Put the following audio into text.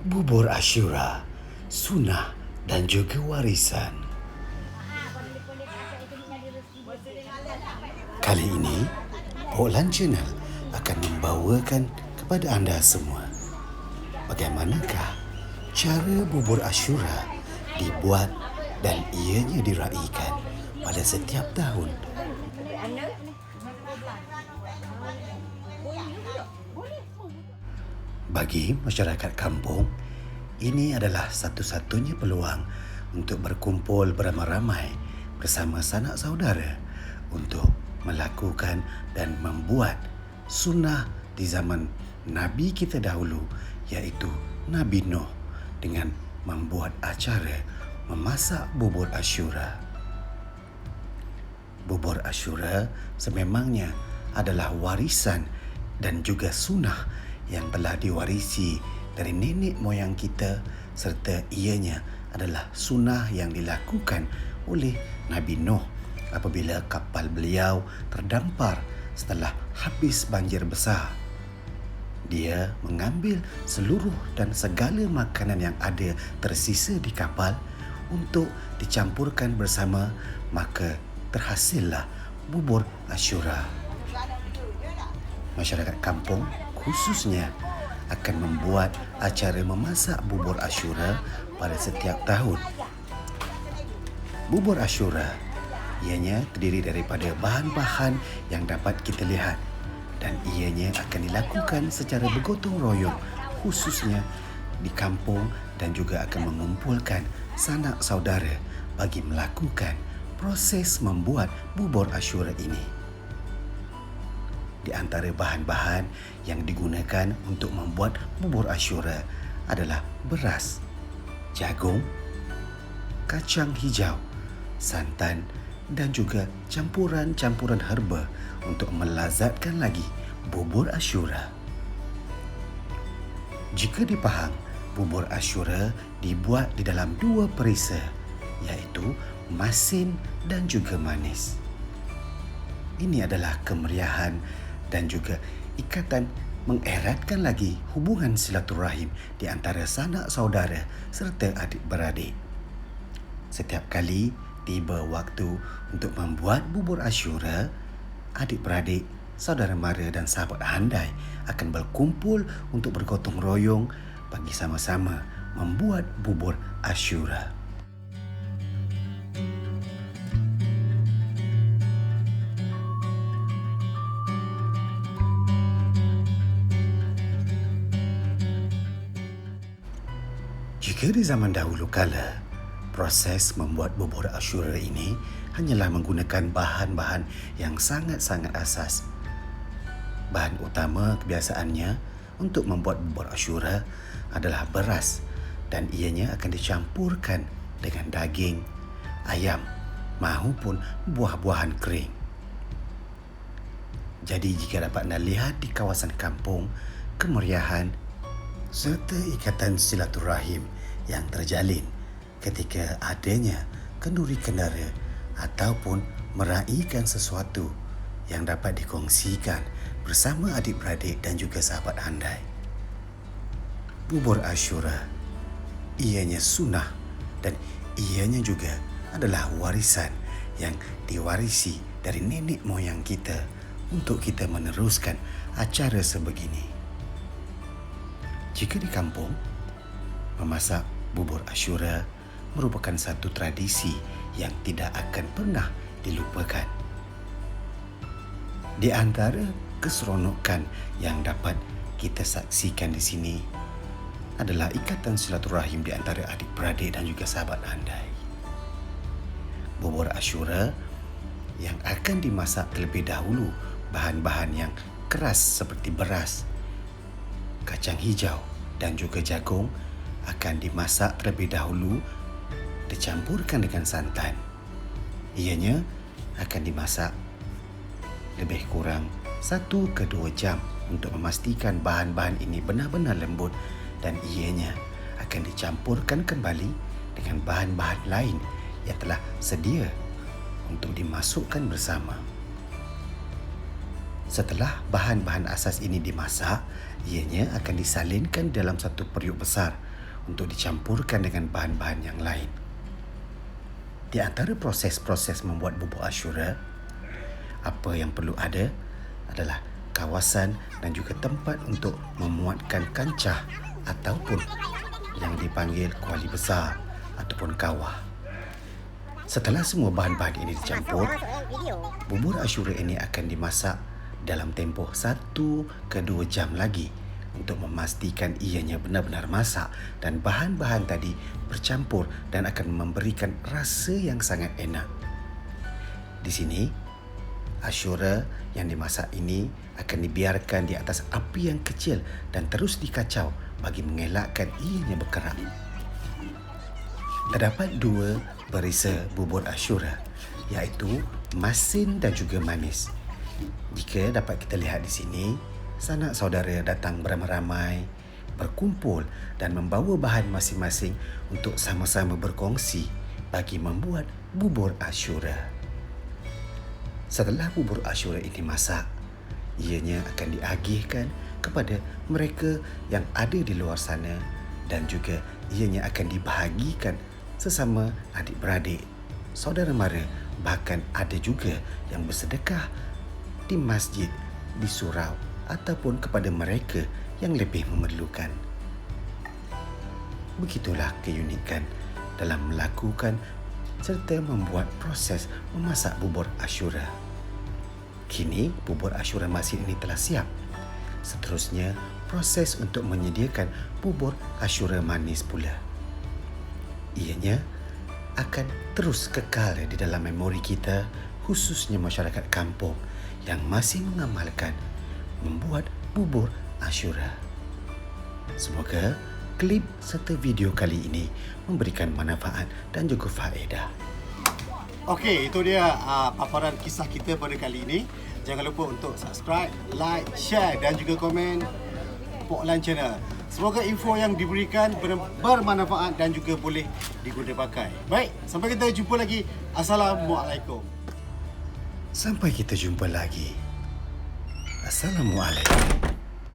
Bubur Asyura, sunnah dan juga warisan. Kali ini, Poklan Channel akan membawakan kepada anda semua bagaimanakah cara bubur Asyura dibuat dan ianya diraikan pada setiap tahun. Bagi masyarakat kampung, ini adalah satu-satunya peluang untuk berkumpul beramai-ramai bersama sanak saudara untuk melakukan dan membuat sunnah di zaman Nabi kita dahulu, iaitu Nabi Nuh, dengan membuat acara memasak bubur Asyura. Bubur Asyura sememangnya adalah warisan dan juga sunnah yang telah diwarisi dari nenek moyang kita, serta ianya adalah sunnah yang dilakukan oleh Nabi Nuh apabila kapal beliau terdampar setelah habis banjir besar. Dia mengambil seluruh dan segala makanan yang ada tersisa di kapal untuk dicampurkan bersama, maka terhasillah bubur Asyura. Masyarakat kampung khususnya akan membuat acara memasak bubur Asyura pada setiap tahun. Bubur Asyura ianya terdiri daripada bahan-bahan yang dapat kita lihat dan ianya akan dilakukan secara bergotong royong, khususnya di kampung, dan juga akan mengumpulkan sanak saudara bagi melakukan proses membuat bubur Asyura ini. Di antara bahan-bahan yang digunakan untuk membuat bubur Asyura adalah beras, jagung, kacang hijau, santan dan juga campuran-campuran herba untuk melazatkan lagi bubur Asyura. Jika di Pahang, bubur Asyura dibuat di dalam dua perisa, iaitu masin dan juga manis. Ini adalah kemeriahan dan juga ikatan mengeratkan lagi hubungan silaturahim di antara sanak saudara serta adik-beradik. Setiap kali tiba waktu untuk membuat bubur Asyura, adik-beradik, saudara mara dan sahabat handai akan berkumpul untuk bergotong royong bagi sama-sama membuat bubur Asyura. Jika di zaman dahulu kala, proses membuat bubur Asyura ini hanyalah menggunakan bahan-bahan yang sangat-sangat asas. Bahan utama kebiasaannya untuk membuat bubur Asyura adalah beras, dan ianya akan dicampurkan dengan daging, ayam maupun buah-buahan kering. Jadi jika dapat anda lihat di kawasan kampung, kemeriahan serta ikatan silaturahim yang terjalin ketika adanya kenduri kendara ataupun meraihkan sesuatu yang dapat dikongsikan bersama adik-beradik dan juga sahabat handai. Bubur Asyura ianya sunnah dan ianya juga adalah warisan yang diwarisi dari nenek moyang kita untuk kita meneruskan acara sebegini. Jika di kampung, memasak bubur Asyura merupakan satu tradisi yang tidak akan pernah dilupakan. Di antara keseronokan yang dapat kita saksikan di sini adalah ikatan silaturahim di antara adik-beradik dan juga sahabat handai. Bubur Asyura yang akan dimasak terlebih dahulu bahan-bahan yang keras seperti beras, kacang hijau dan juga jagung akan dimasak terlebih dahulu, dicampurkan dengan santan. Ianya akan dimasak lebih kurang 1 ke 2 jam untuk memastikan bahan-bahan ini benar-benar lembut, dan ianya akan dicampurkan kembali dengan bahan-bahan lain yang telah sedia untuk dimasukkan bersama. Setelah bahan-bahan asas ini dimasak, ianya akan disalinkan dalam satu periuk besar untuk dicampurkan dengan bahan-bahan yang lain. Di antara proses-proses membuat bubur Ashura, apa yang perlu ada adalah kawasan dan juga tempat untuk memuatkan kancah ataupun yang dipanggil kuali besar ataupun kawah. Setelah semua bahan-bahan ini dicampur, bubur Ashura ini akan dimasak dalam tempoh 1 ke 2 jam lagi untuk memastikan ianya benar-benar masak dan bahan-bahan tadi bercampur dan akan memberikan rasa yang sangat enak. Di sini, Ashura yang dimasak ini akan dibiarkan di atas api yang kecil dan terus dikacau bagi mengelakkan ianya berkerak. Terdapat 2 perisa bubur Ashura, iaitu masin dan juga manis. Jika dapat kita lihat di sini, sanak saudara datang beramai-ramai, berkumpul dan membawa bahan masing-masing untuk sama-sama berkongsi bagi membuat bubur Ashura. Setelah bubur Ashura ini masak, ianya akan diagihkan kepada mereka yang ada di luar sana dan juga ianya akan dibahagikan sesama adik-beradik, saudara mara, bahkan ada juga yang bersedekah di masjid, di surau ataupun kepada mereka yang lebih memerlukan. Begitulah keunikan dalam melakukan serta membuat proses memasak bubur Ashura. Kini bubur Ashura masin ini telah siap. Seterusnya, proses untuk menyediakan bubur Ashura manis pula. Ianya akan terus kekal di dalam memori kita, khususnya masyarakat kampung yang masih mengamalkan membuat bubur Ashura. Semoga klip serta video kali ini memberikan manfaat dan juga faedah. Okey, itu dia paparan kisah kita pada kali ini. Jangan lupa untuk subscribe, like, share dan juga komen Pok Lan Channel. Semoga info yang diberikan bermanfaat dan juga boleh diguna pakai. Baik, sampai kita jumpa lagi. Assalamualaikum. Sampai kita jumpa lagi. Assalamualaikum.